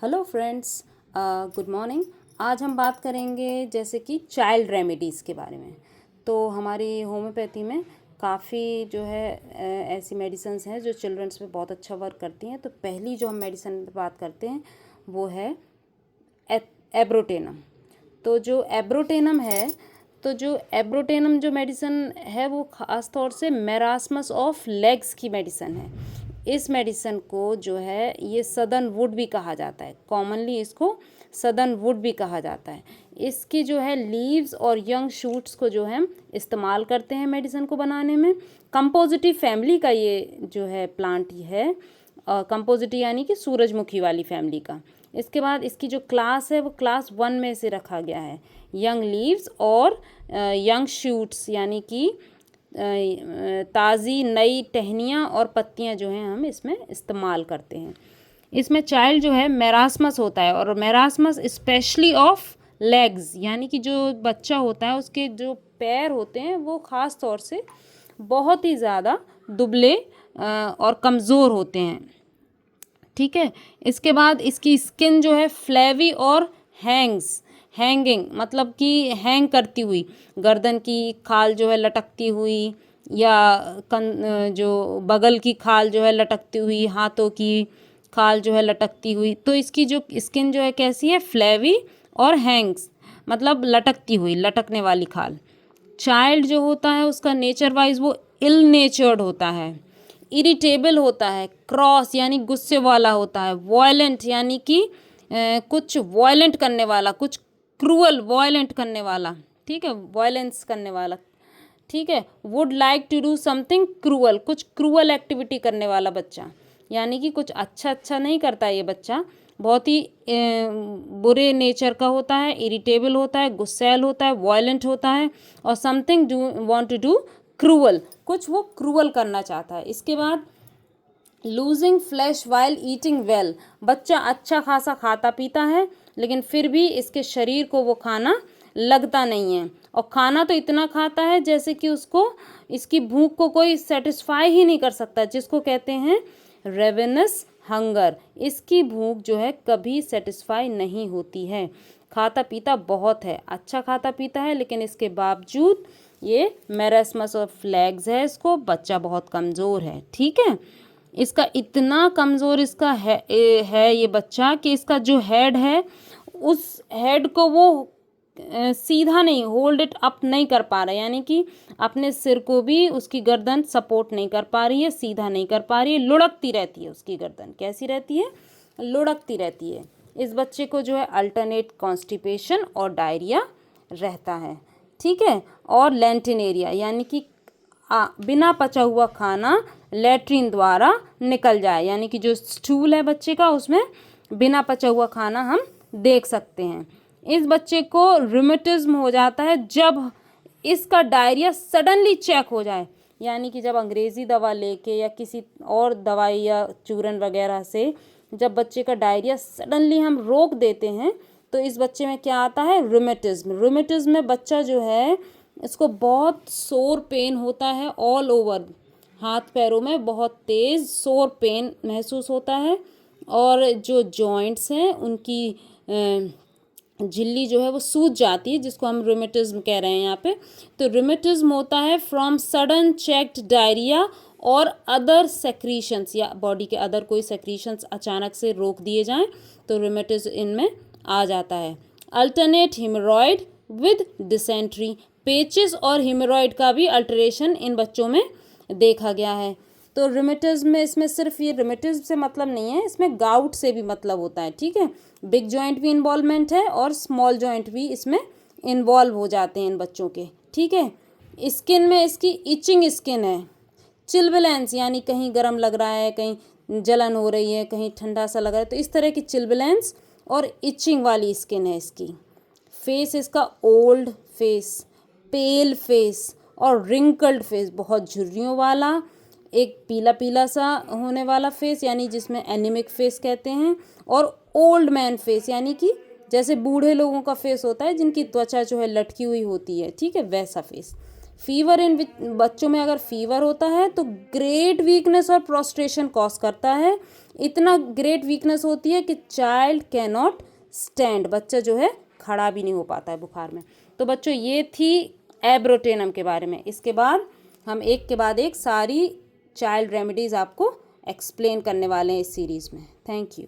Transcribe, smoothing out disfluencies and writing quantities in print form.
Hello friends, good morning. आज हम बात करेंगे जैसे कि चाइल्ड रेमेडीज़ के बारे में। तो हमारी होम्योपैथी में काफ़ी जो है ऐसी मेडिसिन्स हैं जो चिल्ड्रंस पे बहुत अच्छा वर्क करती हैं। तो पहली जो हम मेडिसिन पे बात करते हैं वो है एब्रोटेनम। तो जो एब्रोटेनम जो मेडिसिन है वो ख़ास तौर से मेरास्मस ऑफ लेग्स की मेडिसिन है। इस मेडिसिन को जो है ये सदर्न वुड भी कहा जाता है, कॉमनली इसको सदर्न वुड भी कहा जाता है। इसकी जो है लीव्स और यंग शूट्स को जो है हम इस्तेमाल करते हैं मेडिसिन को बनाने में। कंपोजिटी फैमिली का ये जो है प्लांट है, कंपोजिटी यानी कि सूरजमुखी वाली फैमिली का। इसके बाद इसकी जो क्लास है वो क्लास 1 में से रखा गया है। यंग लीव्स और यंग शूट्स यानी कि ताज़ी नई टहनियाँ और पत्तियाँ जो हैं हम इसमें इस्तेमाल करते हैं। इसमें चाइल्ड जो है मेरास्मस होता है, और मेरास्मस स्पेशली ऑफ लेग्स यानी कि जो बच्चा होता है उसके जो पैर होते हैं वो ख़ास तौर से बहुत ही ज़्यादा दुबले और कमज़ोर होते हैं। ठीक है। इसके बाद इसकी स्किन जो है फ्लेवी और हैंगिंग मतलब कि हैंग करती हुई, गर्दन की खाल जो है लटकती हुई, या जो बगल की खाल जो है लटकती हुई, हाथों की खाल जो है लटकती हुई। तो इसकी जो स्किन जो है कैसी है, फ्लेवी और हैंग्स मतलब लटकती हुई, लटकने वाली खाल। चाइल्ड जो होता है उसका नेचर वाइज वो इल नेचर्ड होता है, इरिटेबल होता है, क्रॉस यानी गुस्से वाला होता है, वॉयलेंट यानी कि कुछ वॉयलेंट करने वाला, कुछ क्रूअल वॉयलेंट करने वाला, ठीक है, वॉयलेंस करने वाला, ठीक है। Would like to do something cruel, कुछ क्रूअल एक्टिविटी करने वाला बच्चा, यानी कि कुछ अच्छा नहीं करता है ये बच्चा, बहुत ही बुरे नेचर का होता है, इरिटेबल होता है, गुस्सैल होता है, वॉयलेंट होता है, और something do want to do cruel, कुछ वो क्रूअल करना चाहता है। इसके बाद losing flesh while eating well, बच्चा अच्छा खासा खाता पीता है लेकिन फिर भी इसके शरीर को वो खाना लगता नहीं है, और खाना तो इतना खाता है जैसे कि उसको इसकी भूख को कोई सेटिस्फाई ही नहीं कर सकता, जिसको कहते हैं रेवेनस हंगर। इसकी भूख जो है कभी सेटिस्फाई नहीं होती है। खाता पीता बहुत है, अच्छा खाता पीता है, लेकिन इसके बावजूद ये मेरास्मस ऑफ लेग्स है, इसको बच्चा बहुत कमज़ोर है। ठीक है, इसका इतना कमज़ोर इसका है ये बच्चा कि इसका जो हेड है उस हेड को वो सीधा नहीं, होल्ड इट अप नहीं कर पा रहा है, यानी कि अपने सिर को भी उसकी गर्दन सपोर्ट नहीं कर पा रही है, सीधा नहीं कर पा रही है, लुढ़कती रहती है उसकी गर्दन। कैसी रहती है? लुढ़कती रहती है। इस बच्चे को जो है अल्टरनेट कॉन्स्टिपेशन और डायरिया रहता है। ठीक है, और लेंटिनेरिया यानी कि बिना पचा हुआ खाना लेट्रिन द्वारा निकल जाए, यानी कि जो स्टूल है बच्चे का उसमें बिना पचा हुआ खाना हम देख सकते हैं। इस बच्चे को रूमेटिज्म हो जाता है जब इसका डायरिया सडनली चेक हो जाए, यानी कि जब अंग्रेज़ी दवा लेके या किसी और दवाई या चूरन वगैरह से जब बच्चे का डायरिया सडनली हम रोक देते हैं तो इस बच्चे में क्या आता है? रूमेटिज्म में बच्चा जो है इसको बहुत सोर पेन होता है, ऑल ओवर हाथ पैरों में बहुत तेज़ सोर पेन महसूस होता है, और जो जॉइंट्स हैं उनकी झिल्ली जो है वो सूज जाती है, जिसको हम रूमेटिज्म कह रहे हैं यहाँ पे। तो रूमेटिज्म होता है फ्रॉम सडन चेक्ड डायरिया और अदर सेक्रीशंस, या बॉडी के अदर कोई सेक्रीशंस अचानक से रोक दिए जाएं तो रूमेटिज्म इनमें आ जाता है। अल्टरनेट हिमोरॉइड विद डिसेंट्री, पेचिस और हिमोरॉइड का भी अल्टरेशन इन बच्चों में देखा गया है। तो रूमेटिज्म में इसमें सिर्फ ये रूमेटिज्म से मतलब नहीं है, इसमें गाउट से भी मतलब होता है। ठीक है, बिग जॉइंट भी इन्वॉल्वमेंट है और स्मॉल जॉइंट भी इसमें इन्वॉल्व हो जाते हैं इन बच्चों के। ठीक है, स्किन में इसकी इचिंग स्किन है, चिल्बलेंस यानी कहीं गर्म लग रहा है, कहीं जलन हो रही है, कहीं ठंडा सा लग रहा है, तो इस तरह की चिल्बलेंस और इचिंग वाली स्किन है इसकी। फेस इसका ओल्ड फेस, पेल फेस और रिंकल्ड फेस, बहुत झुर्रियों वाला, एक पीला पीला सा होने वाला फेस यानी जिसमें एनीमिक फेस कहते हैं, और ओल्ड मैन फेस यानी कि जैसे बूढ़े लोगों का फेस होता है जिनकी त्वचा जो है लटकी हुई होती है, ठीक है, वैसा फेस। फीवर इन बच्चों में अगर फीवर होता है तो ग्रेट वीकनेस और प्रोस्ट्रेशन कॉज करता है। इतना ग्रेट वीकनेस होती है कि चाइल्ड कैन नॉट स्टैंड, बच्चा जो है खड़ा भी नहीं हो पाता है बुखार में। तो बच्चों ये थी एब्रोटेनम के बारे में। इसके बाद हम एक के बाद एक सारी चाइल्ड रेमेडीज़ आपको एक्सप्लेन करने वाले हैं इस सीरीज़ में। Thank you.